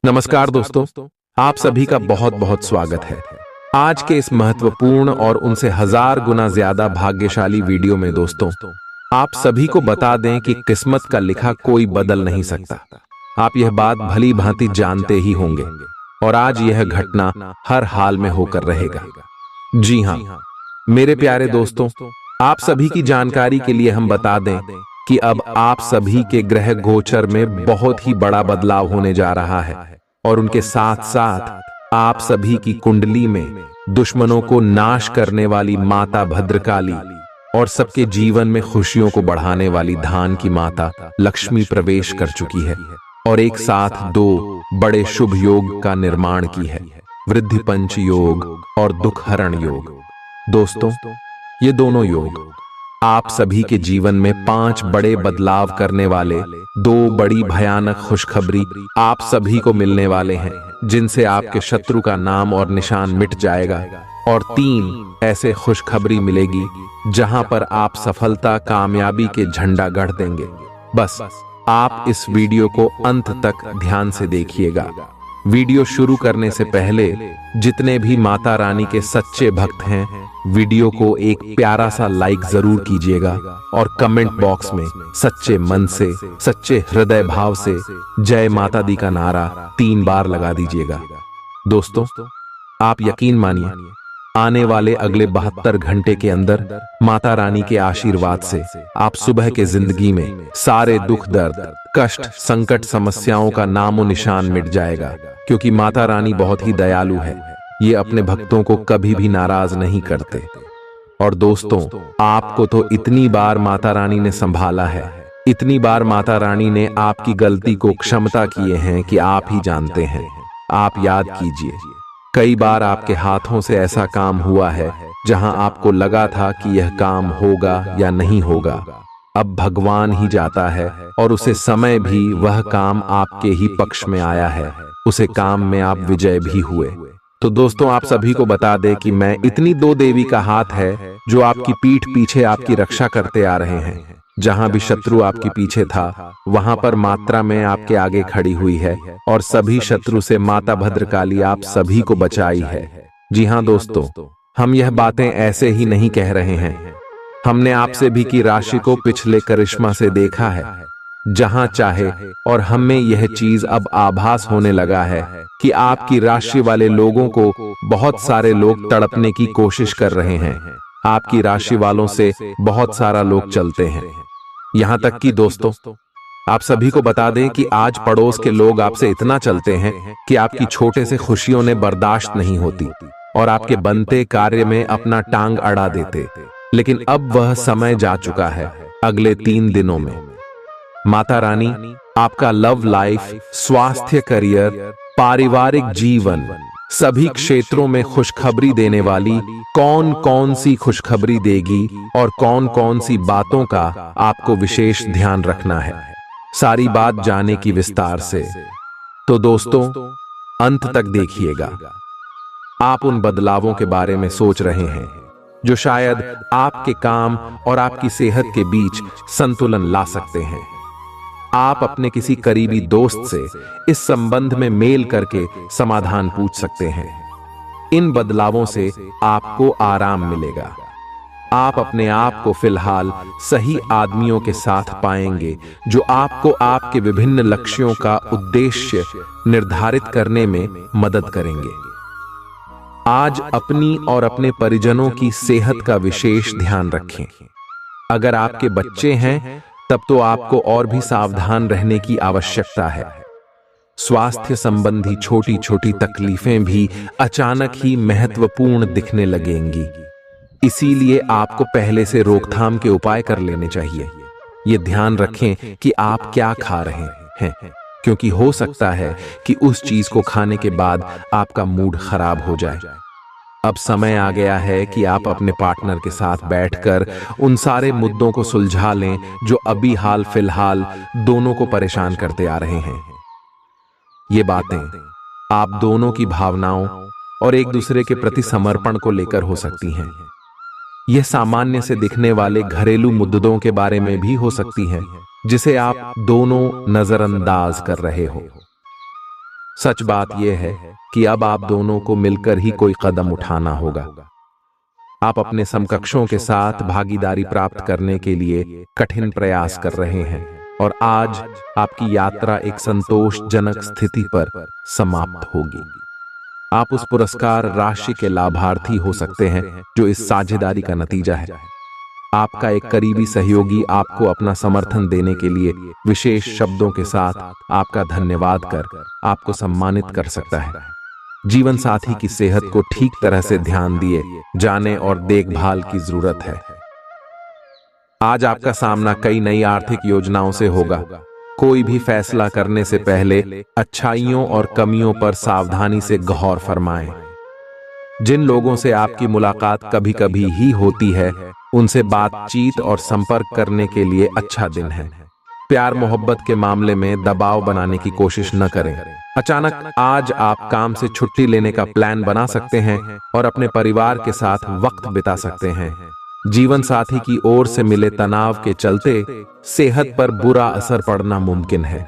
नमस्कार दोस्तों, आप सभी का बहुत बहुत स्वागत है। आज के इस महत्वपूर्ण और उनसे हजार गुना ज्यादा भाग्यशाली वीडियो में दोस्तों, आप सभी को बता दें कि किस्मत का लिखा कोई बदल नहीं सकता। आप यह बात भली भांति जानते ही होंगे और आज यह घटना हर हाल में होकर रहेगा। जी हाँ, मेरे प्यारे दोस्तों, आप सभी की जानकारी के लिए हम बता दें कि अब आप सभी के ग्रह गोचर में बहुत ही बड़ा बदलाव होने जा रहा है और उनके साथ साथ आप सभी की कुंडली में दुश्मनों को नाश करने वाली माता भद्रकाली और सबके जीवन में खुशियों को बढ़ाने वाली धान की माता लक्ष्मी प्रवेश कर चुकी है और एक साथ दो बड़े शुभ योग का निर्माण की है, वृद्धि पंच योग और दुख हरण योग। दोस्तों, ये दोनों योग आप सभी के जीवन में 5 बड़े बदलाव करने वाले 2 बड़ी भयानक खुशखबरी आप सभी को मिलने वाले हैं, जिनसे आपके शत्रु का नाम और निशान मिट जाएगा और 3 ऐसे खुशखबरी मिलेगी जहां पर आप सफलता कामयाबी के झंडा गढ़ देंगे। बस आप इस वीडियो को अंत तक ध्यान से देखिएगा। वीडियो शुरू करने से पहले जितने भी माता रानी के सच्चे भक्त हैं, वीडियो को एक प्यारा सा लाइक जरूर कीजिएगा और कमेंट बॉक्स में सच्चे मन से, सच्चे हृदय भाव से जय माता दी का नारा 3 बार लगा दीजिएगा। दोस्तों, आप यकीन मानिए, आने वाले अगले 72 घंटे के अंदर माता रानी के आशीर्वाद से आप सुबह के जिंदगी में सारे दुख दर्द कष्ट संकट समस्याओं का नामो निशान मिट जाएगा, क्योंकि माता रानी बहुत ही दयालु है। ये अपने भक्तों को कभी भी नाराज नहीं करते। और दोस्तों, आपको तो इतनी बार माता रानी ने संभाला है, इतनी बार माता रानी ने आपकी गलती को क्षमता किए हैं कि आप ही जानते हैं। आप याद कीजिए, कई बार आपके हाथों से ऐसा काम हुआ है जहां आपको लगा था कि यह काम होगा या नहीं होगा। अब भगवान ही जाता है और उसे समय भी वह काम आपके ही पक्ष में आया है, उसे काम में आप विजय भी हुए। तो दोस्तों, आप सभी को बता दें कि मैं इतनी 2 देवी का हाथ है जो आपकी पीठ पीछे आपकी रक्षा करते आ रहे हैं। जहां भी शत्रु आपके पीछे था, वहां पर मात्रा में आपके आगे खड़ी हुई है और सभी शत्रु से माता भद्रकाली आप सभी को बचाई है। जी हां दोस्तों, हम यह बातें ऐसे ही नहीं कह रहे हैं। हमने आप सभी की राशि को पिछले करिश्मा से देखा है, जहां चाहे, और हमें यह चीज अब आभास होने लगा है कि आपकी राशि वाले लोगों को बहुत सारे लोग तड़पने की कोशिश कर रहे हैं। आपकी राशि वालों से बहुत सारा लोग चलते हैं। यहां तक कि दोस्तों, आप सभी को बता दें कि आज पड़ोस के लोग आपसे इतना चलते हैं कि आपकी छोटे से खुशियों ने बर्दाश्त नहीं होती और आपके बनते कार्य में अपना टांग अड़ा देते। लेकिन अब वह समय जा चुका है। अगले 3 दिनों में माता रानी आपका लव लाइफ, स्वास्थ्य, करियर, पारिवारिक जीवन, सभी क्षेत्रों में खुशखबरी देने वाली कौन कौन सी खुशखबरी देगी और कौन कौन सी बातों का आपको विशेष ध्यान रखना है, सारी बात जाने की विस्तार से। तो दोस्तों, अंत तक देखिएगा। आप उन बदलावों के बारे में सोच रहे हैं जो शायद आपके काम और आपकी सेहत के बीच संतुलन ला सकते हैं। आप अपने किसी करीबी दोस्त से इस संबंध में मेल करके समाधान पूछ सकते हैं। इन बदलावों से आपको आराम मिलेगा। आप अपने आप को फिलहाल सही आदमियों के साथ पाएंगे जो आपको आपके विभिन्न लक्ष्यों का उद्देश्य निर्धारित करने में मदद करेंगे। आज अपनी और अपने परिजनों की सेहत का विशेष ध्यान रखें। अगर आपके बच्चे हैं, तब तो आपको और भी सावधान रहने की आवश्यकता है। स्वास्थ्य संबंधी छोटी छोटी तकलीफें भी अचानक ही महत्वपूर्ण दिखने लगेंगी। इसीलिए आपको पहले से रोकथाम के उपाय कर लेने चाहिए। ये ध्यान रखें कि आप क्या खा रहे हैं, क्योंकि हो सकता है कि उस चीज को खाने के बाद आपका मूड खराब हो जाए। अब समय आ गया है कि आप अपने पार्टनर के साथ बैठकर उन सारे मुद्दों को सुलझा लें जो अभी हाल फिलहाल दोनों को परेशान करते आ रहे हैं। ये बातें आप दोनों की भावनाओं और एक दूसरे के प्रति समर्पण को लेकर हो सकती हैं। यह सामान्य से दिखने वाले घरेलू मुद्दों के बारे में भी हो सकती हैं, जिसे आप दोनों नजरअंदाज कर रहे हो। सच बात यह है कि अब आप दोनों को मिलकर ही कोई कदम उठाना होगा। आप अपने समकक्षों के साथ भागीदारी प्राप्त करने के लिए कठिन प्रयास कर रहे हैं और आज आपकी यात्रा एक संतोषजनक स्थिति पर समाप्त होगी। आप उस पुरस्कार राशि के लाभार्थी हो सकते हैं जो इस साझेदारी का नतीजा है। आपका एक करीबी सहयोगी आपको अपना समर्थन देने के लिए विशेष शब्दों के साथ आपका धन्यवाद कर आपको सम्मानित कर सकता है। जीवन साथी की सेहत को ठीक तरह से ध्यान दिए जाने और देखभाल की जरूरत है। आज आपका सामना कई नई आर्थिक योजनाओं से होगा। कोई भी फैसला करने से पहले अच्छाइयों और कमियों पर सावधानी से गौर फरमाएं। जिन लोगों से आपकी मुलाकात कभी कभी ही होती है, उनसे बातचीत और संपर्क करने के लिए अच्छा दिन है। प्यार मोहब्बत के मामले में दबाव बनाने की कोशिश न करें। अचानक आज आप काम से छुट्टी लेने का प्लान बना सकते हैं और अपने परिवार के साथ वक्त बिता सकते हैं। जीवन साथी की ओर से मिले तनाव के चलते सेहत पर बुरा असर पड़ना मुमकिन है।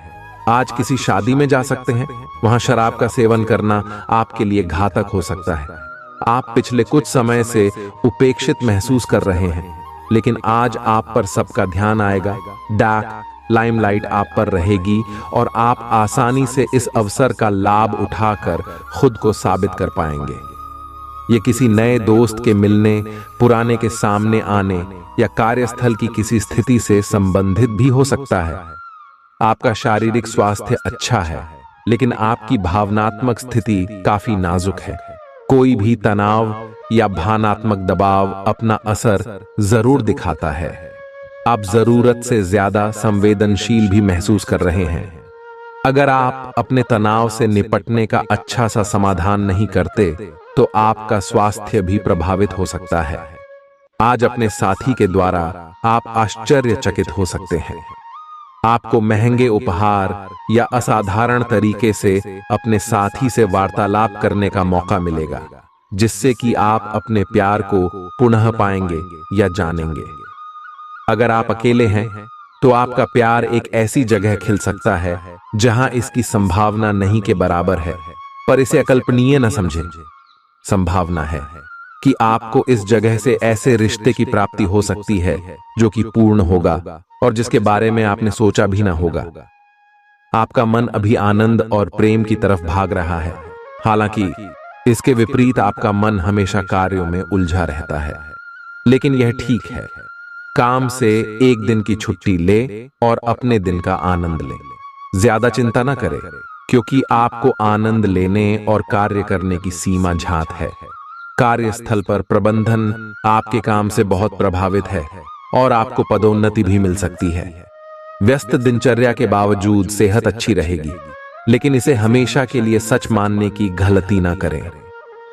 आज किसी शादी में जा सकते हैं, वहां शराब का सेवन करना आपके लिए घातक हो सकता है। आप पिछले कुछ समय से उपेक्षित महसूस कर रहे हैं, लेकिन आज आप पर सबका ध्यान आएगा। डार्क लाइमलाइट आप पर रहेगी और आप आसानी से इस अवसर का लाभ उठाकर खुद को साबित कर पाएंगे। ये किसी नए दोस्त के मिलने, पुराने के सामने आने या कार्यस्थल की किसी स्थिति से संबंधित भी हो सकता है। आपका शारीरिक स्वास्थ्य अच्छा है, लेकिन आपकी भावनात्मक स्थिति काफी नाजुक है। कोई भी तनाव या भावनात्मक दबाव अपना असर जरूर दिखाता है। आप जरूरत से ज्यादा संवेदनशील भी महसूस कर रहे हैं। अगर आप अपने तनाव से निपटने का अच्छा सा समाधान नहीं करते, तो आपका स्वास्थ्य भी प्रभावित हो सकता है। आज अपने साथी के द्वारा आप आश्चर्यचकित हो सकते हैं। आपको महंगे उपहार या असाधारण तरीके से अपने साथी से वार्तालाप करने का मौका मिलेगा, जिससे कि आप अपने प्यार को पुनः पाएंगे या जानेंगे। अगर आप अकेले हैं, तो आपका प्यार एक ऐसी जगह खिल सकता है जहां इसकी संभावना नहीं के बराबर है, पर इसे अकल्पनीय न समझें। संभावना है कि आपको इस जगह से ऐसे रिश्ते की प्राप्ति हो सकती है जो कि पूर्ण होगा और जिसके बारे में आपने सोचा भी ना होगा। आपका मन अभी आनंद और प्रेम की तरफ भाग रहा है, हालांकि इसके विपरीत आपका मन हमेशा कार्यों में उलझा रहता है। लेकिन यह ठीक है। काम से एक दिन की छुट्टी ले और अपने दिन का आनंद ले। ज्यादा चिंता न करें, क्योंकि आपको आनंद लेने और कार्य करने की सीमा झात है। कार्यस्थल पर प्रबंधन आपके काम से बहुत प्रभावित है और आपको पदोन्नति भी मिल सकती है। व्यस्त दिनचर्या के बावजूद सेहत अच्छी रहेगी, लेकिन इसे हमेशा के लिए सच मानने की गलती ना करें।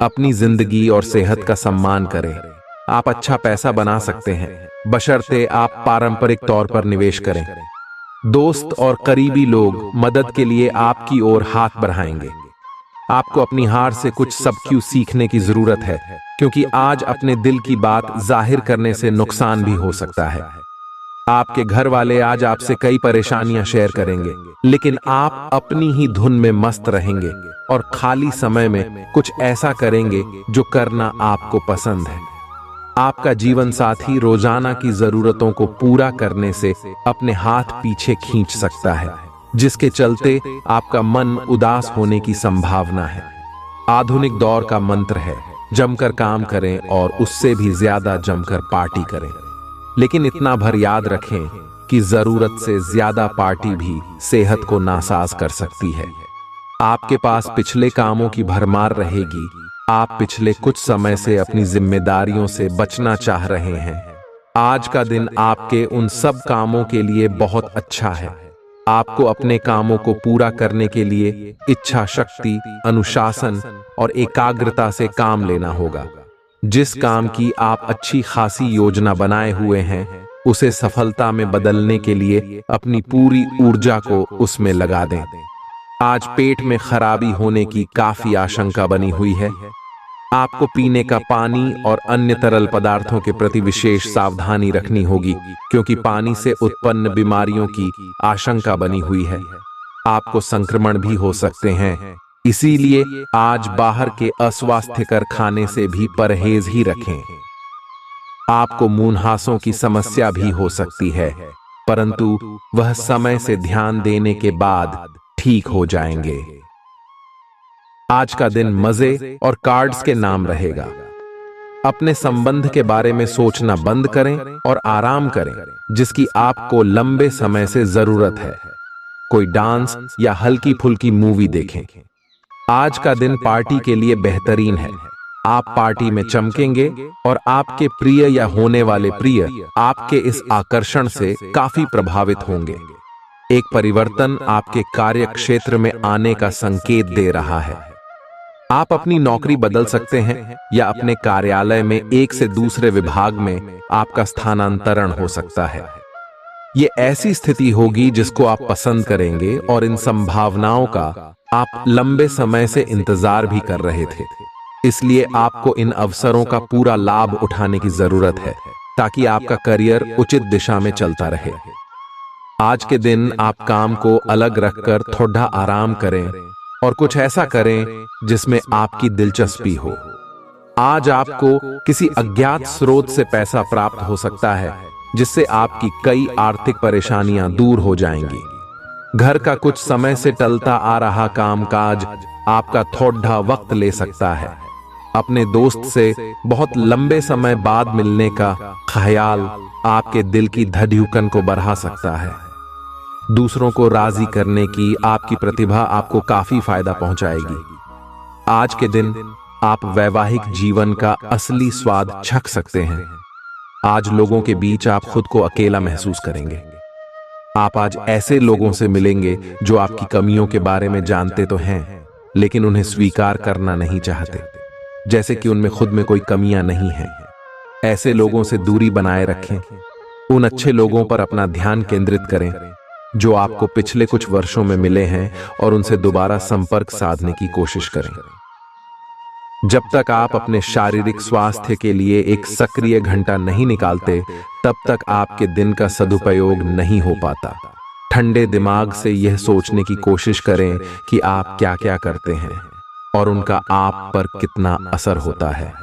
अपनी जिंदगी और सेहत का सम्मान करें। आप अच्छा पैसा बना सकते हैं, बशर्ते आप पारंपरिक तौर पर निवेश करें। दोस्त और करीबी लोग मदद के लिए आपकी ओर हाथ बढ़ाएंगे। आपको अपनी हार से कुछ सबक सीखने की जरूरत है, क्योंकि आज अपने दिल की बात जाहिर करने से नुकसान भी हो सकता है। आपके घर वाले आज आपसे कई परेशानियां शेयर करेंगे, लेकिन आप अपनी ही धुन में मस्त रहेंगे और खाली समय में कुछ ऐसा करेंगे जो करना आपको पसंद है। आपका जीवन साथी रोजाना की जरूरतों को पूरा करने से अपने हाथ पीछे खींच सकता है, जिसके चलते आपका मन उदास होने की संभावना है। आधुनिक दौर का मंत्र है, जमकर काम करें और उससे भी ज्यादा जमकर पार्टी करें। लेकिन इतना भर याद रखें कि जरूरत से ज्यादा पार्टी भी सेहत को नासाज कर सकती है। आपके पास पिछले कामों की भरमार रहेगी। आप पिछले कुछ समय से अपनी जिम्मेदारियों से बचना चाह रहे हैं। आज का दिन आपके उन सब कामों के लिए बहुत अच्छा है। आपको अपने कामों को पूरा करने के लिए इच्छा शक्ति, अनुशासन और एकाग्रता से काम लेना होगा। जिस काम की आप अच्छी खासी योजना बनाए हुए हैं, उसे सफलता में बदलने के लिए अपनी पूरी ऊर्जा को उसमें लगा दें। आज पेट में खराबी होने की काफी आशंका बनी हुई है। आपको पीने का पानी और अन्य तरल पदार्थों के प्रति विशेष सावधानी रखनी होगी, क्योंकि पानी से उत्पन्न बीमारियों की आशंका बनी हुई है। आपको संक्रमण भी हो सकते हैं, इसीलिए आज बाहर के अस्वास्थ्यकर खाने से भी परहेज ही रखें। आपको मुंहासों की समस्या भी हो सकती है, परंतु वह समय से ध्यान देने के बाद ठीक हो जाएंगे। आज का दिन मजे और कार्ड्स के नाम रहेगा। अपने संबंध के बारे में सोचना बंद करें और आराम करें, जिसकी आपको लंबे समय से जरूरत है। कोई डांस या हल्की फुल्की मूवी देखें। आज का दिन पार्टी के लिए बेहतरीन है। आप पार्टी में चमकेंगे और आपके प्रिय या होने वाले प्रिय आपके इस आकर्षण से काफी प्रभावित होंगे। एक परिवर्तन आपके कार्य क्षेत्र में आने का संकेत दे रहा है। आप अपनी नौकरी बदल सकते हैं या अपने कार्यालय में एक से दूसरे विभाग में आपका स्थानांतरण हो सकता है। ये ऐसी स्थिति होगी जिसको आप पसंद करेंगे और इन संभावनाओं का आप लंबे समय से इंतजार भी कर रहे थे। इसलिए आपको इन अवसरों का पूरा लाभ उठाने की जरूरत है ताकि आपका करियर उचित दिशा में चलता रहे। आज के दिन आप काम को अलग रखकर थोड़ा आराम करें और कुछ ऐसा करें जिसमें आपकी दिलचस्पी हो। आज आपको किसी अज्ञात स्रोत से पैसा प्राप्त हो सकता है, जिससे आपकी कई आर्थिक परेशानियां दूर हो जाएंगी। घर का कुछ समय से टलता आ रहा कामकाज आपका थोड़ा वक्त ले सकता है। अपने दोस्त से बहुत लंबे समय बाद मिलने का ख्याल आपके दिल की धड़कन को बढ़ा सकता है। दूसरों को राजी करने की आपकी प्रतिभा आपको काफी फायदा पहुंचाएगी। आज के दिन आप वैवाहिक जीवन का असली स्वाद चख सकते हैं। आज लोगों के बीच आप खुद को अकेला महसूस करेंगे। आप आज ऐसे लोगों से मिलेंगे जो आपकी कमियों के बारे में जानते तो हैं, लेकिन उन्हें स्वीकार करना नहीं चाहते, जैसे कि उनमें खुद में कोई कमियां नहीं हैं। ऐसे लोगों से दूरी बनाए रखें। उन अच्छे लोगों पर अपना ध्यान केंद्रित करें जो आपको पिछले कुछ वर्षों में मिले हैं और उनसे दोबारा संपर्क साधने की कोशिश करें। जब तक आप अपने शारीरिक स्वास्थ्य के लिए एक सक्रिय घंटा नहीं निकालते, तब तक आपके दिन का सदुपयोग नहीं हो पाता। ठंडे दिमाग से यह सोचने की कोशिश करें कि आप क्या क्या करते हैं और उनका आप पर कितना असर होता है।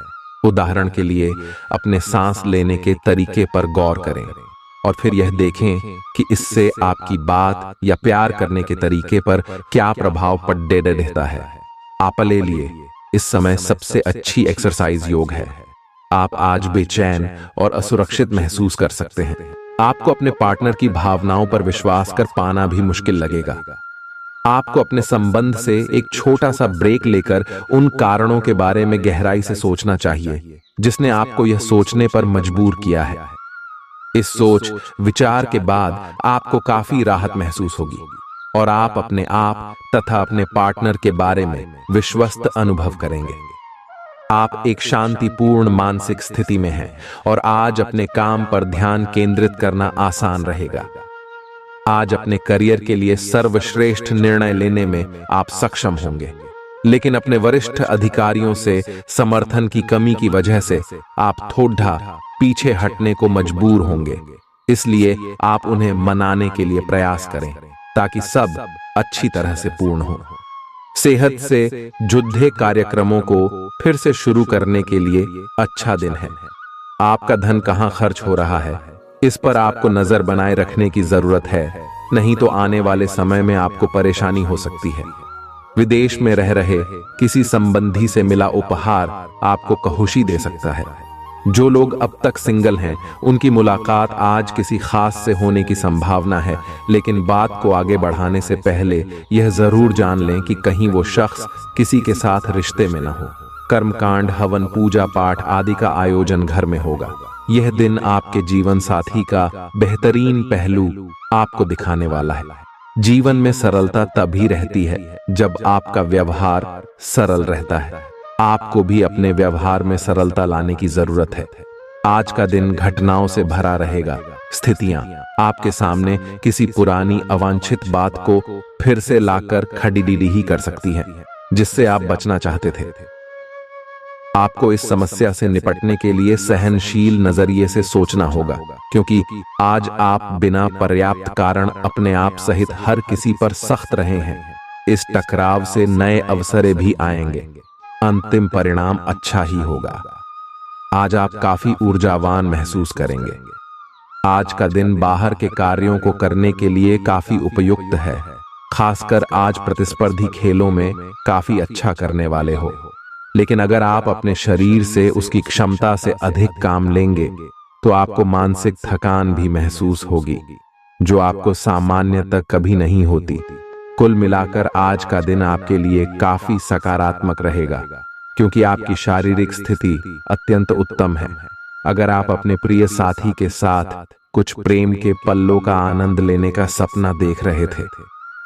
उदाहरण के लिए अपने सांस लेने के तरीके पर गौर करें और फिर यह देखें कि इससे आपकी बात या प्यार करने के तरीके पर क्या प्रभाव पड़ने रहता है। आपके लिए इस समय सबसे अच्छी एक्सरसाइज योग है। आप आज बेचैन और असुरक्षित महसूस कर सकते हैं। आपको अपने पार्टनर की भावनाओं पर विश्वास कर पाना भी मुश्किल लगेगा। आपको अपने संबंध से एक छोटा सा ब्रेक लेकर उन कारणों के बारे में गहराई से सोचना चाहिए जिसने आपको यह सोचने पर मजबूर किया है। इस सोच विचार के बाद आपको काफी राहत महसूस होगी और आप अपने आप तथा अपने पार्टनर के बारे में विश्वस्त अनुभव करेंगे। आप एक शांतिपूर्ण मानसिक स्थिति में हैं और आज अपने काम पर ध्यान केंद्रित करना आसान रहेगा। आज अपने करियर के लिए सर्वश्रेष्ठ निर्णय लेने में आप सक्षम होंगे, लेकिन अपने वरिष्ठ अधिकारियों से समर्थन की कमी की वजह से आप थोड़ा पीछे हटने को मजबूर होंगे। इसलिए आप उन्हें मनाने के लिए प्रयास करें ताकि सब अच्छी तरह से पूर्ण हो। सेहत से जुड़े कार्यक्रमों को फिर से शुरू करने के लिए अच्छा दिन है। आपका धन कहां खर्च हो रहा है, इस पर आपको नजर बनाए रखने की जरूरत है, नहीं तो आने वाले समय में आपको परेशानी हो सकती है। विदेश में रह रहे किसी संबंधी से मिला उपहार आपको खुशी दे सकता है। जो लोग अब तक सिंगल हैं, उनकी मुलाकात आज किसी खास से होने की संभावना है, लेकिन बात को आगे बढ़ाने से पहले यह जरूर जान लें कि कहीं वो शख्स किसी के साथ रिश्ते में न हो। कर्मकांड, हवन, पूजा पाठ आदि का आयोजन घर में होगा। यह दिन आपके जीवन साथी का बेहतरीन पहलू आपको दिखाने वाला है। जीवन में सरलता तभी रहती है जब आपका व्यवहार सरल रहता है। आपको भी अपने व्यवहार में सरलता लाने की जरूरत है। आज का दिन घटनाओं से भरा रहेगा। स्थितियां आपके सामने किसी पुरानी अवांछित बात को फिर से लाकर खड़ी ही कर सकती हैं, जिससे आप बचना चाहते थे। आपको इस समस्या से निपटने के लिए सहनशील नजरिए से सोचना होगा, क्योंकि आज आप बिना पर्याप्त कारण अपने आप सहित हर किसी पर सख्त रहे हैं। इस टकराव से नए अवसरें भी आएंगे। अंतिम परिणाम अच्छा ही होगा। आज आप काफी ऊर्जावान महसूस करेंगे। आज का दिन बाहर के कार्यों को करने के लिए काफी उपयुक्त है। खासकर आज प्रतिस्पर्धी खेलों में काफी अच्छा करने वाले हो। लेकिन अगर आप अपने शरीर से उसकी क्षमता से अधिक काम लेंगे तो आपको मानसिक थकान भी महसूस होगी, जो आपको सामान्य तक कभी नहीं होती। कुल मिलाकर आज का दिन आपके लिए काफी सकारात्मक रहेगा, क्योंकि आपकी शारीरिक स्थिति अत्यंत उत्तम है। अगर आप अपने प्रिय साथी के साथ कुछ प्रेम के पलों का आनंद लेने का सपना देख रहे थे,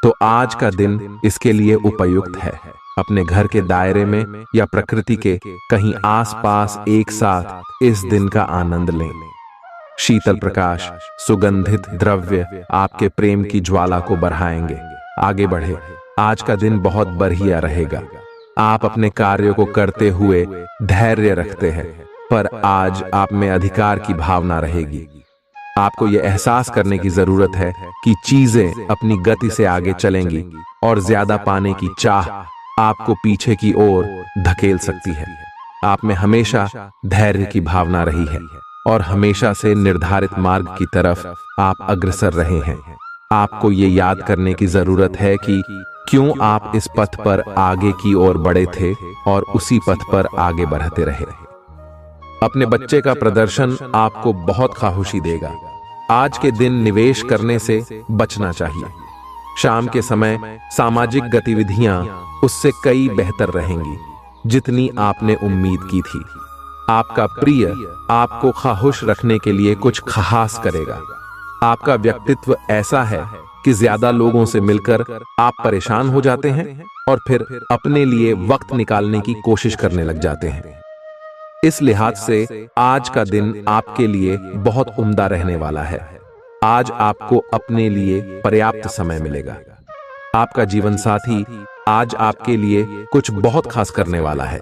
तो आज का दिन इसके लिए उपयुक्त है। अपने घर के दायरे में या प्रकृति के कहीं आसपास एक साथ इस दिन का आनंद लें। शीतल प्रकाश, सुगंधित द्रव्य आपके प्रेम की ज्वाला को बढ़ाएंगे। आगे बढ़े, आज का दिन बहुत बढ़िया रहेगा। आप अपने कार्यों को करते हुए धैर्य रखते हैं, पर आज आप में अधिकार की भावना रहेगी। आपको यह एहसास करने की जरूरत है कि चीजें अपनी गति से आगे चलेंगी और ज्यादा पाने की चाह आपको पीछे की ओर धकेल सकती है। आप में हमेशा धैर्य की भावना रही है और हमेशा से निर्धारित मार्ग की तरफ आप अग्रसर रहे हैं। आपको ये याद करने की जरूरत है कि क्यों आप इस पथ पर आगे की ओर बढ़े थे और उसी पथ पर आगे बढ़ते रहे। अपने बच्चे का प्रदर्शन आपको बहुत खुशी देगा। आज के दिन निवेश करने से बचना चाहिए। शाम के समय सामाजिक गतिविधियां उससे कई बेहतर रहेंगी जितनी आपने उम्मीद की थी। आपका प्रिय आपको खुश रखने के लिए कुछ खास करेगा। आपका व्यक्तित्व ऐसा है कि ज्यादा लोगों से मिलकर आप परेशान हो जाते हैं और फिर अपने लिए वक्त निकालने की कोशिश करने लग जाते हैं। इस लिहाज से आज का दिन आपके लिए बहुत उम्दा रहने वाला है। आज आपको अपने लिए पर्याप्त समय मिलेगा। आपका जीवन साथी आज आपके लिए कुछ बहुत खास करने वाला है।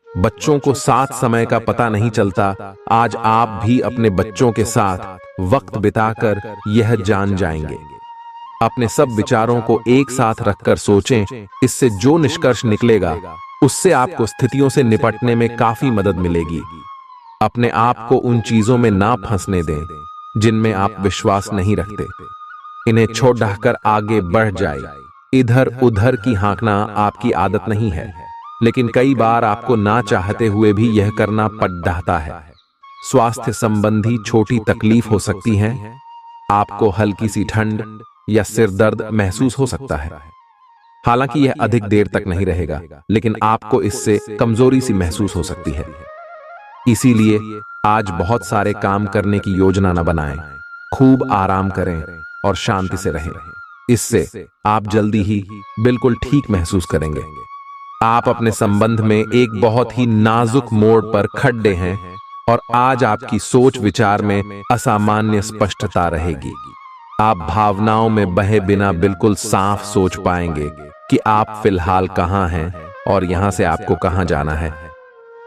बच्चों को साथ समय का पता नहीं चलता। आज आप भी अपने बच्चों के साथ वक्त बिताकर यह जान जाएंगे। अपने सब विचारों को एक साथ रखकर सोचें। इससे जो निष्कर्ष निकलेगा उससे आपको स्थितियों से निपटने में काफी मदद मिलेगी। अपने आप को उन चीजों में ना फंसने दें जिनमें आप विश्वास नहीं रखते। इन्हें छोड़ ढाकर आगे बढ़ जाए। इधर उधर की हाँकना आपकी आदत नहीं है, लेकिन कई बार आपको ना चाहते हुए भी यह करना पड़ जाता है। स्वास्थ्य संबंधी छोटी तकलीफ हो सकती है। आपको हल्की सी ठंड या सिर दर्द महसूस हो सकता है। हालांकि यह अधिक देर तक नहीं रहेगा, लेकिन आपको इससे कमजोरी सी महसूस हो सकती है। इसीलिए आज बहुत सारे काम करने की योजना न बनाएं। खूब आराम करें और शांति से रहें। इससे आप जल्दी ही बिल्कुल ठीक महसूस करेंगे। आप अपने संबंध में एक बहुत ही नाजुक मोड़ पर खड़े हैं और आज आपकी सोच विचार में असामान्य स्पष्टता रहेगी। आप भावनाओं में बहे बिना बिल्कुल साफ सोच पाएंगे कि आप फिलहाल कहां हैं और यहां से आपको कहां जाना है।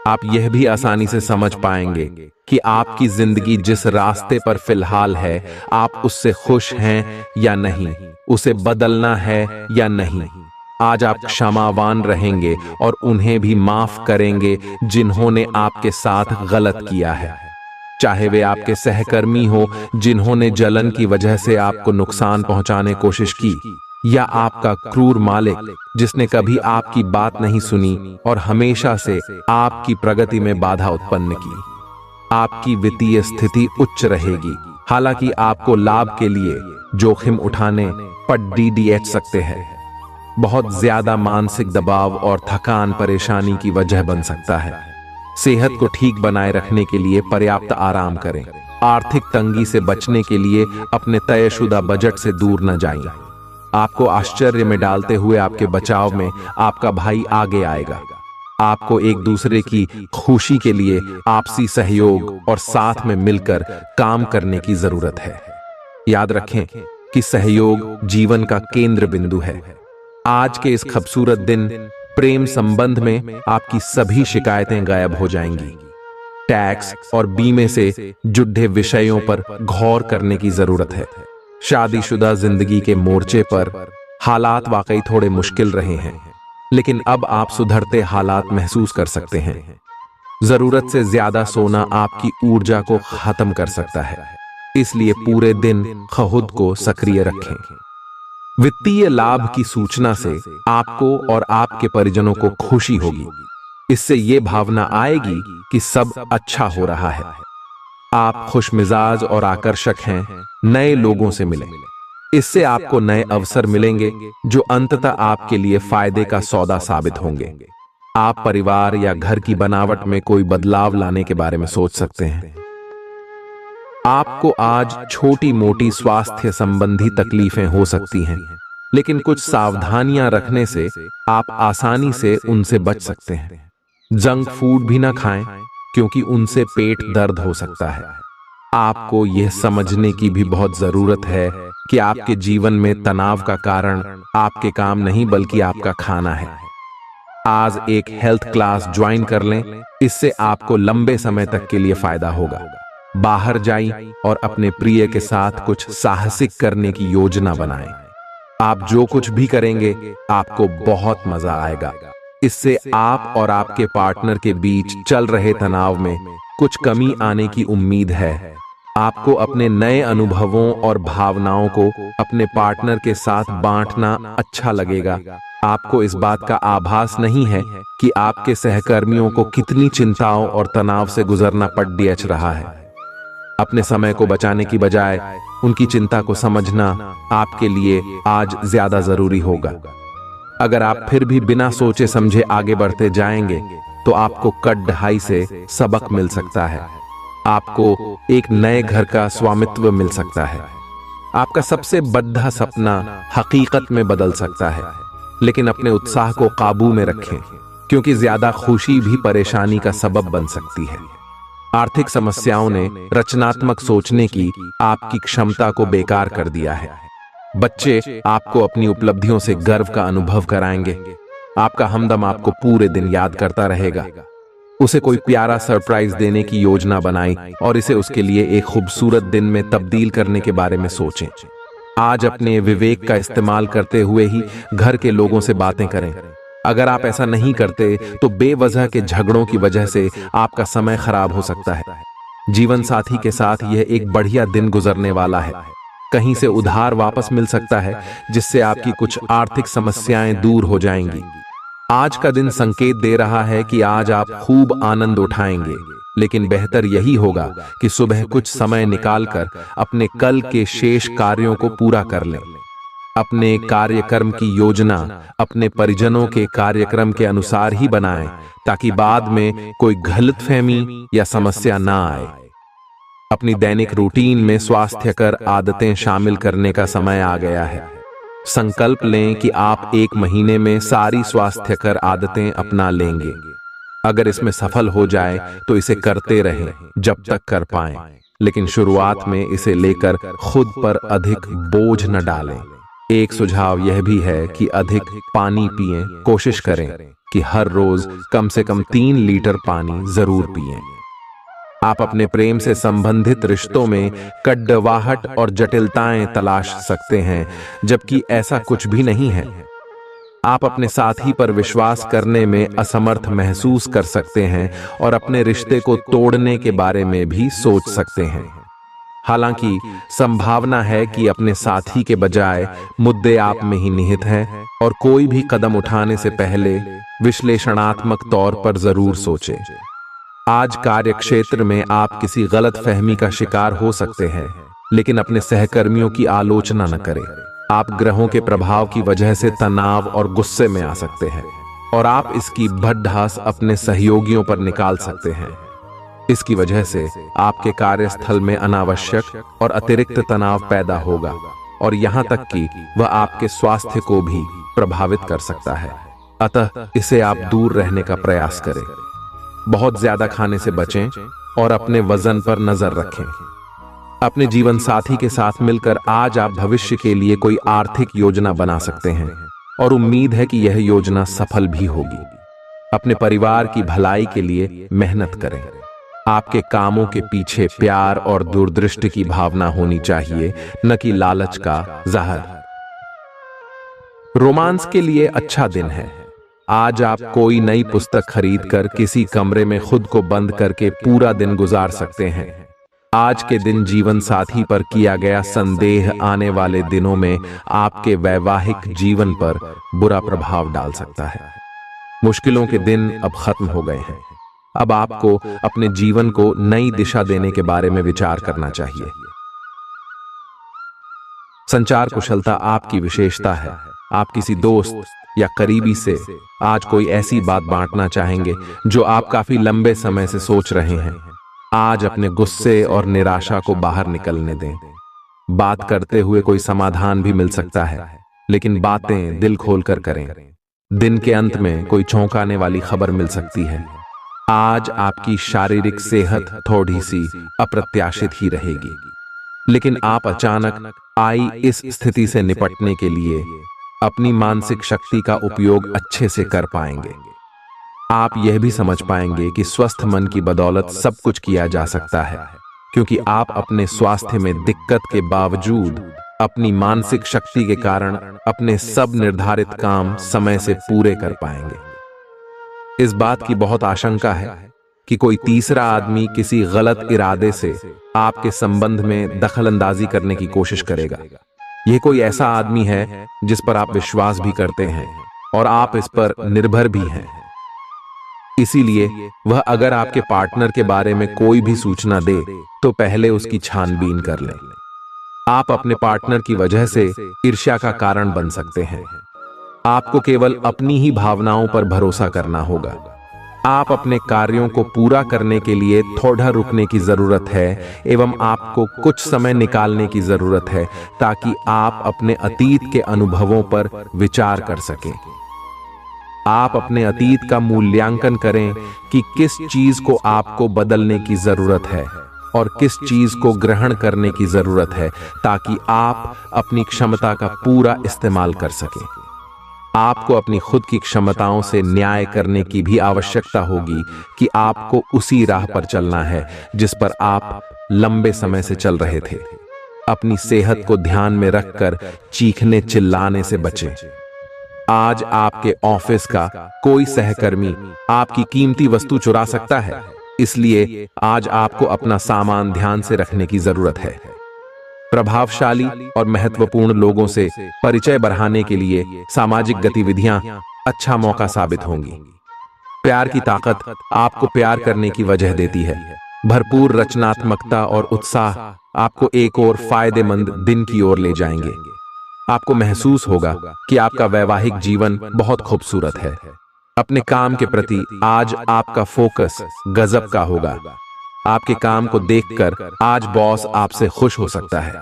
आप यह भी आसानी से समझ पाएंगे कि आपकी जिंदगी जिस रास्ते पर फिलहाल है, आप उससे खुश हैं या नहीं, उसे बदलना है या नहीं। आज आप क्षमावान रहेंगे और उन्हें भी माफ करेंगे जिन्होंने आपके साथ गलत किया है। चाहे वे आपके सहकर्मी हो जिन्होंने जलन की वजह से आपको नुकसान पहुंचाने की कोशिश की, या आपका क्रूर मालिक जिसने कभी आपकी बात नहीं सुनी और हमेशा से आपकी प्रगति में बाधा उत्पन्न की। आपकी वित्तीय स्थिति उच्च रहेगी, हालांकि आपको लाभ के लिए जोखिम उठाने पड़ सकते हैं। बहुत ज्यादा मानसिक दबाव और थकान परेशानी की वजह बन सकता है। सेहत को ठीक बनाए रखने के लिए पर्याप्त आराम करें। आर्थिक तंगी से बचने के लिए अपने तयशुदा बजट से दूर न जाएं। आपको आश्चर्य में डालते हुए आपके बचाव में आपका भाई आगे आएगा। आपको एक दूसरे की खुशी के लिए आपसी सहयोग और साथ में मिलकर काम करने की जरूरत है। याद रखें कि सहयोग जीवन का केंद्र बिंदु है। आज के इस खूबसूरत दिन प्रेम संबंध में आपकी सभी शिकायतें गायब हो जाएंगी। टैक्स और बीमे से जुड़े विषयों पर गौर करने की जरूरत है। शादीशुदा जिंदगी के मोर्चे पर हालात वाकई थोड़े मुश्किल रहे हैं, लेकिन अब आप सुधरते हालात महसूस कर सकते हैं। जरूरत से ज्यादा सोना आपकी ऊर्जा को खत्म कर सकता है, इसलिए पूरे दिन खुद को सक्रिय रखें। वित्तीय लाभ की सूचना से आपको और आपके परिजनों को खुशी होगी। इससे ये भावना आएगी कि सब अच्छा हो रहा है। आप खुशमिजाज और आकर्षक हैं, नए लोगों से मिलें। इससे आपको नए अवसर मिलेंगे जो अंततः आपके लिए फायदे का सौदा साबित होंगे। आप परिवार या घर की बनावट में कोई बदलाव लाने के बारे में सोच सकते हैं। आपको आज छोटी मोटी स्वास्थ्य संबंधी तकलीफें हो सकती हैं, लेकिन कुछ सावधानियां रखने से आप आसानी से उनसे बच सकते हैं। जंक फूड भी ना खाएं, क्योंकि उनसे पेट दर्द हो सकता है। आपको यह समझने की भी बहुत जरूरत है कि आपके जीवन में तनाव का कारण आपके काम नहीं बल्कि आपका खाना है। आज एक हेल्थ क्लास ज्वाइन कर लें, इससे आपको लंबे समय तक के लिए फायदा होगा। बाहर जाएं और अपने प्रिय के साथ कुछ साहसिक करने की योजना बनाएं। आप जो कुछ भी करेंगे आपको बहुत मजा आएगा। इससे आप और आपके पार्टनर के बीच चल रहे तनाव में कुछ कमी आने की उम्मीद है। आपको अपने नए अनुभवों और भावनाओं को अपने पार्टनर के साथ बांटना अच्छा लगेगा। आपको इस बात का आभास नहीं है कि आपके सहकर्मियों को कितनी चिंताओं और तनाव से गुजरना पड़ रहा है। अपने समय को बचाने की बजाय उनकी चिंता को समझना आपके लिए आज ज्यादा जरूरी होगा। अगर आप फिर भी बिना सोचे समझे आगे बढ़ते जाएंगे तो आपको कड़ाई से सबक मिल सकता है। आपको एक नए घर का स्वामित्व मिल सकता है। आपका सबसे बड़ा सपना हकीकत में बदल सकता है, लेकिन अपने उत्साह को काबू में रखें, क्योंकि ज्यादा खुशी भी परेशानी का सबब बन सकती है। आर्थिक समस्याओं ने रचनात्मक सोचने की आपकी क्षमता को बेकार कर दिया है। बच्चे आपको अपनी उपलब्धियों से गर्व का अनुभव कराएंगे। आपका हमदम आपको पूरे दिन याद करता रहेगा। उसे कोई प्यारा सरप्राइज देने की योजना बनाई और इसे उसके लिए एक खूबसूरत दिन में तब्दील करने के बारे में सोचें। आज अपने विवेक का इस्तेमाल करते हुए ही घर के लोगों से बातें करें। अगर आप ऐसा नहीं करते तो बेवजह के झगड़ों की वजह से आपका समय खराब हो सकता है। जीवन साथी के साथ यह एक बढ़िया दिन गुजरने वाला है। कहीं से उधार वापस मिल सकता है, जिससे आपकी कुछ आर्थिक समस्याएं दूर हो जाएंगी। आज का दिन संकेत दे रहा है कि आज आप खूब आनंद उठाएंगे, लेकिन बेहतर यही होगा कि सुबह कुछ समय निकालकर अपने कल के शेष कार्यों को पूरा कर लें। अपने कार्यक्रम की योजना अपने परिजनों के कार्यक्रम के अनुसार ही बनाएं, ताकि बाद में कोई गलतफहमी या समस्या ना आए। अपनी दैनिक रूटीन में स्वास्थ्यकर आदतें शामिल करने का समय आ गया है। संकल्प लें कि आप एक महीने में सारी स्वास्थ्यकर आदतें अपना लेंगे। अगर इसमें सफल हो जाए तो इसे करते रहें जब तक कर पाएं, लेकिन शुरुआत में इसे लेकर खुद पर अधिक बोझ न डालें। एक सुझाव यह भी है कि अधिक पानी पिएं। कोशिश करें कि हर रोज कम से कम 3 लीटर पानी जरूर पिएं। आप अपने प्रेम से संबंधित रिश्तों में कड़वाहट और जटिलताएं तलाश सकते हैं, जबकि ऐसा कुछ भी नहीं है। आप अपने साथी पर विश्वास करने में असमर्थ महसूस कर सकते हैं और अपने रिश्ते को तोड़ने के बारे में भी सोच सकते हैं। हालांकि संभावना है कि अपने साथी के बजाय मुद्दे आप में ही निहित हैं, और कोई भी कदम उठाने से पहले विश्लेषणात्मक तौर पर जरूर सोचें। आज कार्यक्षेत्र में आप किसी गलत फहमी का शिकार हो सकते हैं, लेकिन अपने सहकर्मियों की आलोचना न करें। आप ग्रहों के प्रभाव की वजह से तनाव और गुस्से में आ सकते हैं, और आप इसकी भड़ास अपने सहयोगियों पर निकाल सकते हैं। इसकी वजह से आपके कार्यस्थल में अनावश्यक और अतिरिक्त तनाव पैदा होगा, और यहां तक कि वह आपके स्वास्थ्य को भी प्रभावित कर सकता है। अतः इसे आप दूर रहने का प्रयास करें। बहुत ज्यादा खाने से बचें और अपने वजन पर नजर रखें। अपने जीवन साथी के साथ मिलकर आज आप भविष्य के लिए कोई आर्थिक योजना बना सकते हैं, और उम्मीद है कि यह योजना सफल भी होगी। अपने परिवार की भलाई के लिए मेहनत करें। आपके कामों के पीछे प्यार और दूरदृष्टि की भावना होनी चाहिए, न कि लालच का जहर। रोमांस के लिए अच्छा दिन है। आज आप कोई नई पुस्तक खरीदकर किसी कमरे में खुद को बंद करके पूरा दिन गुजार सकते हैं। आज के दिन जीवन साथी पर किया गया संदेह आने वाले दिनों में आपके वैवाहिक जीवन पर बुरा प्रभाव डाल सकता है। मुश्किलों के दिन अब खत्म हो गए हैं। अब आपको अपने जीवन को नई दिशा देने के बारे में विचार करना चाहिए। संचार कुशलता आपकी विशेषता है। आप किसी दोस्त या करीबी से आज कोई ऐसी बात बांटना चाहेंगे जो आप काफी लंबे समय से सोच रहे हैं। आज अपने गुस्से और निराशा को बाहर निकलने दें। बात करते हुए कोई समाधान भी मिल सकता है, लेकिन बातें दिल खोलकर करें। दिन के अंत में कोई चौंकाने वाली खबर मिल सकती है। आज आपकी शारीरिक सेहत थोड़ी सी अप्रत्याशित ही रहेगी, लेकिन आप अचानक आई इस स्थिति से निपटने के लिए अपनी मानसिक शक्ति का उपयोग अच्छे से कर पाएंगे। आप यह भी समझ पाएंगे कि स्वस्थ मन की बदौलत सब कुछ किया जा सकता है, क्योंकि आप अपने स्वास्थ्य में दिक्कत के बावजूद अपनी मानसिक शक्ति के कारण अपने सब निर्धारित काम समय से पूरे कर पाएंगे। इस बात की बहुत आशंका है कि कोई तीसरा आदमी किसी गलत इरादे से आपके संबंध में दखलंदाजी करने की कोशिश करेगा। यह कोई ऐसा आदमी है जिस पर आप विश्वास भी करते हैं और आप इस पर निर्भर भी हैं। इसीलिए वह अगर आपके पार्टनर के बारे में कोई भी सूचना दे तो पहले उसकी छानबीन कर लें। आप अपने पार्टनर की वजह से ईर्ष्या का कारण बन सकते हैं। आपको केवल अपनी ही भावनाओं पर भरोसा करना होगा। आप अपने कार्यों को पूरा करने के लिए थोड़ा रुकने की जरूरत है एवं आपको कुछ समय निकालने की जरूरत है ताकि आप अपने अतीत के अनुभवों पर विचार कर सकें। आप अपने अतीत का मूल्यांकन करें कि किस चीज को आपको बदलने की जरूरत है और किस चीज को ग्रहण करने की जरूरत है ताकि आप अपनी क्षमता का पूरा इस्तेमाल कर सकें। आपको अपनी खुद की क्षमताओं से न्याय करने की भी आवश्यकता होगी कि आपको उसी राह पर चलना है जिस पर आप लंबे समय से चल रहे थे। अपनी सेहत को ध्यान में रखकर चीखने चिल्लाने से बचें। आज आपके ऑफिस का कोई सहकर्मी आपकी कीमती वस्तु चुरा सकता है, इसलिए आज आपको अपना सामान ध्यान से रखने की जरूरत है। प्रभावशाली और महत्वपूर्ण लोगों से परिचय बढ़ाने के लिए सामाजिक गतिविधियां अच्छा मौका साबित होंगी। प्यार की ताकत आपको प्यार करने की वजह देती है। भरपूर रचनात्मकता और उत्साह आपको एक और फायदेमंद दिन की ओर ले जाएंगे। आपको महसूस होगा कि आपका वैवाहिक जीवन बहुत खूबसूरत है। अपने काम के प्रति आज आपका फोकस गजब का होगा। आपके काम को देखकर आज बॉस आपसे खुश हो सकता है।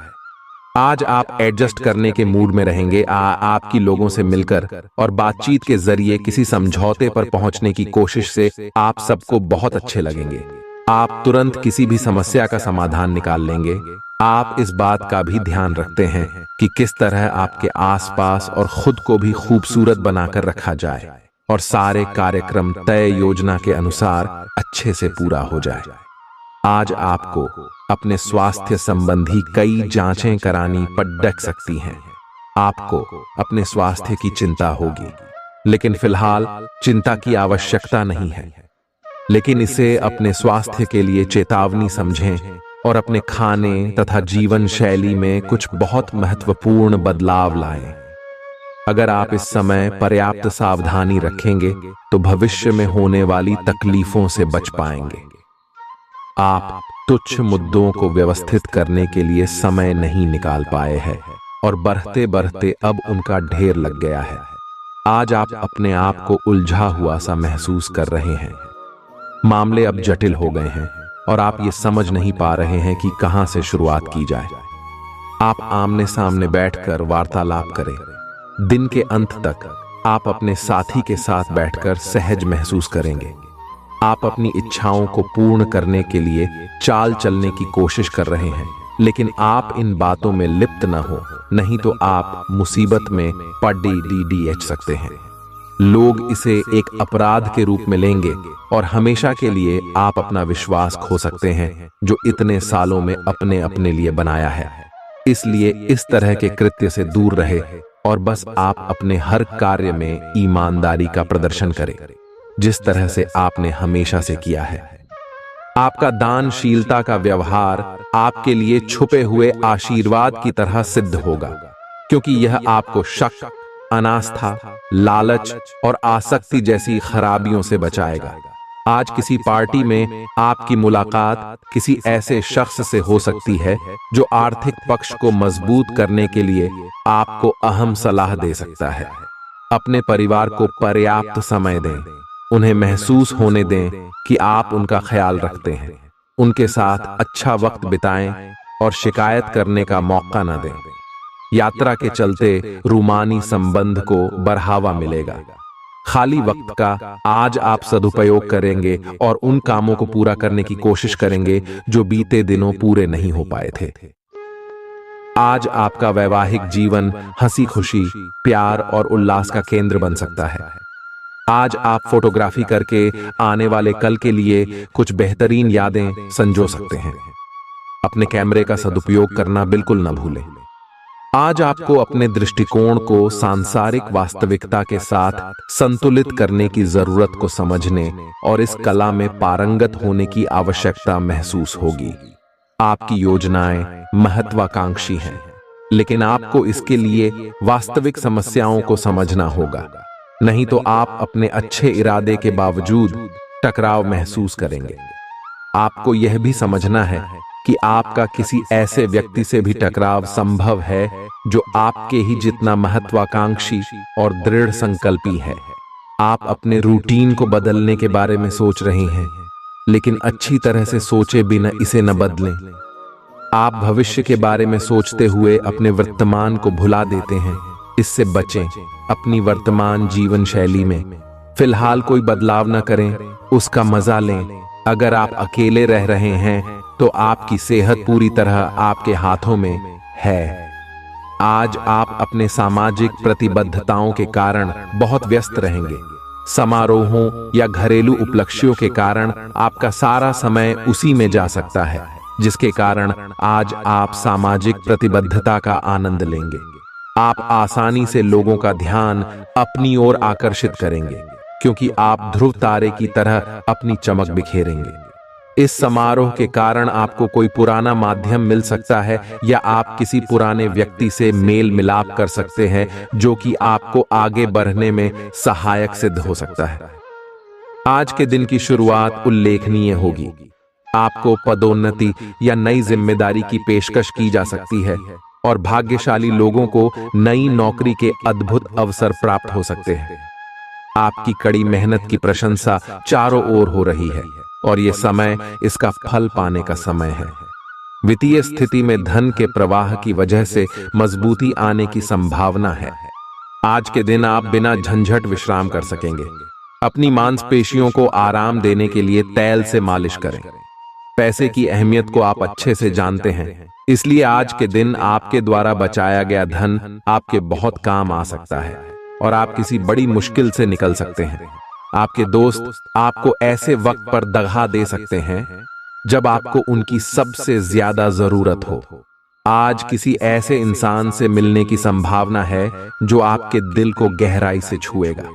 आज आप एडजस्ट करने के मूड में रहेंगे। आपकी लोगों से मिलकर और बातचीत के जरिए किसी समझौते पर पहुंचने की कोशिश से आप सबको बहुत अच्छे लगेंगे। आप तुरंत किसी भी समस्या का समाधान निकाल लेंगे। आप इस बात का भी ध्यान रखते हैं कि किस तरह आपके आसपास और खुद को भी खूबसूरत बनाकर रखा जाए और सारे कार्यक्रम तय योजना के अनुसार अच्छे से पूरा हो जाए। आज आपको अपने स्वास्थ्य संबंधी कई जांचें करानी पड़ सकती हैं। आपको अपने स्वास्थ्य की चिंता होगी, लेकिन फिलहाल चिंता की आवश्यकता नहीं है। लेकिन इसे अपने स्वास्थ्य के लिए चेतावनी समझें और अपने खाने तथा जीवन शैली में कुछ बहुत महत्वपूर्ण बदलाव लाएं। अगर आप इस समय पर्याप्त सावधानी रखेंगे तो भविष्य में होने वाली तकलीफों से बच पाएंगे। आप तुच्छ मुद्दों को व्यवस्थित करने के लिए समय नहीं निकाल पाए हैं और बढ़ते बढ़ते अब उनका ढेर लग गया है। आज आप अपने आप को उलझा हुआ सा महसूस कर रहे हैं। मामले अब जटिल हो गए हैं और आप ये समझ नहीं पा रहे हैं कि कहां से शुरुआत की जाए। आप आमने सामने बैठकर वार्तालाप करें। दिन के अंत तक आप अपने साथी के साथ बैठकर सहज महसूस करेंगे। आप अपनी इच्छाओं को पूर्ण करने के लिए चाल चलने की कोशिश कर रहे हैं, लेकिन आप इन बातों में लिप्त न हो, नहीं तो आप मुसीबत में पड़ सकते हैं। लोग इसे एक अपराध के रूप में लेंगे और हमेशा के लिए आप अपना विश्वास खो सकते हैं जो इतने सालों में अपने लिए बनाया है। इसलिए इस तरह के कृत्य से दूर रहे और बस आप अपने हर कार्य में ईमानदारी का प्रदर्शन करें, जिस तरह से आपने हमेशा से किया है। आपका दानशीलता का व्यवहार आपके लिए छुपे हुए आशीर्वाद की तरह सिद्ध होगा, क्योंकि यह आपको शक, अनास्था, लालच और आसक्ति जैसी खराबियों से बचाएगा। आज किसी पार्टी में आपकी मुलाकात किसी ऐसे शख्स से हो सकती है जो आर्थिक पक्ष को मजबूत करने के लिए आपको अहम सलाह दे सकता है। अपने परिवार को पर्याप्त समय दें, उन्हें महसूस होने दें कि आप उनका ख्याल रखते हैं। उनके साथ अच्छा वक्त बिताएं और शिकायत करने का मौका न दें। यात्रा के चलते रूमानी संबंध को बढ़ावा मिलेगा। खाली वक्त का आज आप सदुपयोग करेंगे और उन कामों को पूरा करने की कोशिश करेंगे जो बीते दिनों पूरे नहीं हो पाए थे। आज आपका वैवाहिक जीवन हंसी खुशी, प्यार और उल्लास का केंद्र बन सकता है। आज आप फोटोग्राफी करके आने वाले कल के लिए कुछ बेहतरीन यादें संजो सकते हैं। अपने कैमरे का सदुपयोग करना बिल्कुल न भूलें। आज आपको अपने दृष्टिकोण को सांसारिक वास्तविकता के साथ संतुलित करने की जरूरत को समझने और इस कला में पारंगत होने की आवश्यकता महसूस होगी। आपकी योजनाएं महत्वाकांक्षी हैं, लेकिन आपको इसके लिए वास्तविक समस्याओं को समझना होगा, नहीं तो आप अपने अच्छे इरादे के बावजूद टकराव महसूस करेंगे। आपको यह भी समझना है कि आपका किसी ऐसे व्यक्ति से भी टकराव संभव है जो आपके ही जितना महत्वाकांक्षी और दृढ़ संकल्पी है। आप अपने रूटीन को बदलने के बारे में सोच रहे हैं, लेकिन अच्छी तरह से सोचे बिना इसे न बदलें। आप भविष्य के बारे में सोचते हुए अपने वर्तमान को भुला देते हैं। इससे बचें। अपनी वर्तमान जीवन शैली में फिलहाल कोई बदलाव न करें, उसका मजा लें। अगर आप अकेले रह रहे हैं तो आपकी सेहत पूरी तरह आपके हाथों में है। आज आप अपने सामाजिक प्रतिबद्धताओं के कारण बहुत व्यस्त रहेंगे। समारोहों या घरेलू उपलक्ष्यों के कारण आपका सारा समय उसी में जा सकता है, जिसके कारण आज आप सामाजिक प्रतिबद्धता का आनंद लेंगे। आप आसानी से लोगों का ध्यान अपनी ओर आकर्षित करेंगे, क्योंकि आप ध्रुव तारे की तरह अपनी चमक बिखेरेंगे। इस समारोह के कारण आपको कोई पुराना माध्यम मिल सकता है या आप किसी पुराने व्यक्ति से मेल मिलाप कर सकते हैं, जो कि आपको आगे बढ़ने में सहायक सिद्ध हो सकता है। आज के दिन की शुरुआत उल्लेखनीय होगी। आपको पदोन्नति या नई जिम्मेदारी की पेशकश की जा सकती है और भाग्यशाली लोगों को नई नौकरी के अद्भुत अवसर प्राप्त हो सकते हैं। आपकी कड़ी मेहनत की प्रशंसा चारों ओर हो रही है और यह समय इसका फल पाने का समय है। वित्तीय स्थिति में धन के प्रवाह की वजह से मजबूती आने की संभावना है। आज के दिन आप बिना झंझट विश्राम कर सकेंगे। अपनी मांसपेशियों को आराम देने के लिए तेल से मालिश करें। पैसे की अहमियत को आप अच्छे से जानते हैं, इसलिए आज के दिन आपके द्वारा बचाया गया धन आपके बहुत काम आ सकता है और आप किसी बड़ी मुश्किल से निकल सकते हैं। आपके दोस्त आपको ऐसे वक्त पर दगा दे सकते हैं जब आपको उनकी सबसे ज्यादा जरूरत हो। आज किसी ऐसे इंसान से मिलने की संभावना है जो आपके दिल को गहराई से छुएगा।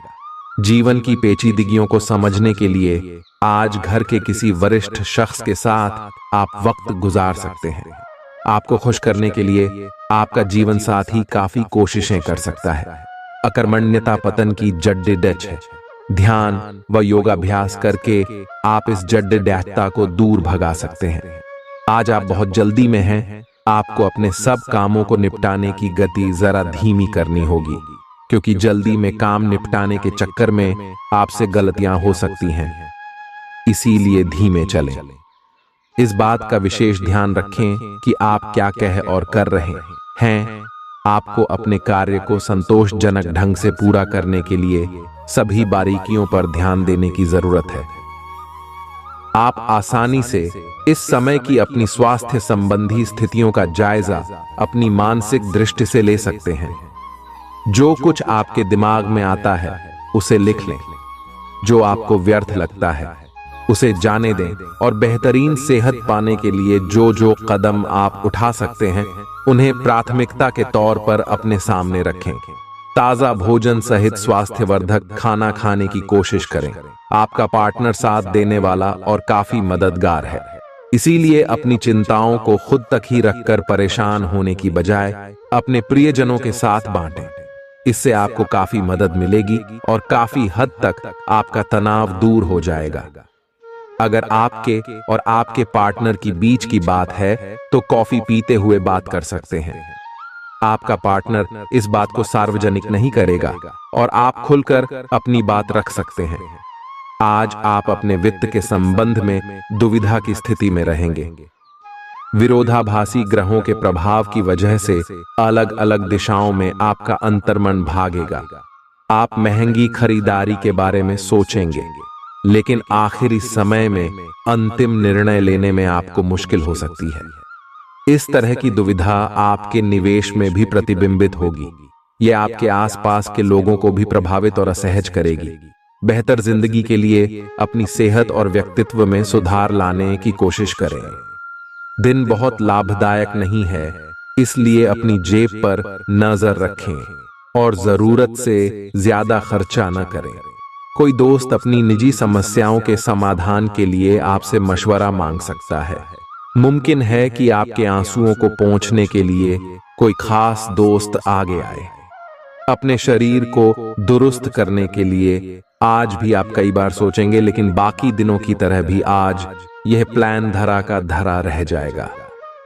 जीवन की पेचीदगियों को समझने के लिए आज घर के किसी वरिष्ठ शख्स के साथ आप वक्त गुजार सकते हैं। आपको खुश करने के लिए आपका जीवन साथी काफी कोशिशें कर सकता है। अकर्मण्यता पतन की जड्ड डच है। ध्यान व योगाभ्यास करके आप इस जड्ड डैचता को दूर भगा सकते हैं। आज आप बहुत जल्दी में हैं। आपको अपने सब कामों को निपटाने की गति जरा धीमी करनी होगी, क्योंकि जल्दी में काम निपटाने के चक्कर में आपसे गलतियां हो सकती हैं। इसीलिए धीमे चलें। इस बात का विशेष ध्यान रखें कि आप क्या कह और कर रहे हैं। आपको अपने कार्य को संतोषजनक ढंग से पूरा करने के लिए सभी बारीकियों पर ध्यान देने की जरूरत है। आप आसानी से इस समय की अपनी स्वास्थ्य संबंधी स्थितियों का जायजा अपनी मानसिक दृष्टि से ले सकते हैं। जो कुछ आपके दिमाग में आता है उसे लिख लें। जो आपको व्यर्थ लगता है उसे जाने दें और बेहतरीन सेहत पाने के लिए जो जो कदम आप उठा सकते हैं उन्हें प्राथमिकता के तौर पर अपने सामने रखें। ताजा भोजन सहित स्वास्थ्यवर्धक खाना खाने की कोशिश करें। आपका पार्टनर साथ देने वाला और काफी मददगार है, इसीलिए अपनी चिंताओं को खुद तक ही रखकर परेशान होने की बजाय अपने प्रियजनों के साथ बांटें। इससे आपको काफी मदद मिलेगी और काफी हद तक आपका तनाव दूर हो जाएगा। अगर आपके और आपके पार्टनर की बीच की बात है तो कॉफी पीते हुए बात कर सकते हैं। आपका पार्टनर इस बात को सार्वजनिक नहीं करेगा और आप खुलकर अपनी बात रख सकते हैं। आज आप अपने वित्त के संबंध में दुविधा की स्थिति में रहेंगे। विरोधाभासी ग्रहों के प्रभाव की वजह से अलग अलग दिशाओं में आपका अंतर्मन भागेगा। आप महंगी खरीदारी के बारे में सोचेंगे, लेकिन आखिरी समय में अंतिम निर्णय लेने में आपको मुश्किल हो सकती है। इस तरह की दुविधा आपके निवेश में भी प्रतिबिंबित होगी। यह आपके आसपास के लोगों को भी प्रभावित और असहज करेगी। बेहतर जिंदगी के लिए अपनी सेहत और व्यक्तित्व में सुधार लाने की कोशिश करें। दिन बहुत लाभदायक नहीं है, इसलिए अपनी जेब पर नजर रखें और जरूरत से ज्यादा खर्चा न करें। कोई दोस्त अपनी निजी समस्याओं के समाधान के लिए आपसे मशवरा मांग सकता है। मुमकिन है कि आपके आंसुओं को पोंछने के लिए कोई खास दोस्त आगे आए। अपने शरीर को दुरुस्त करने के लिए आज भी आप कई बार सोचेंगे, लेकिन बाकी दिनों की तरह भी आज यह प्लान धरा का धरा रह जाएगा।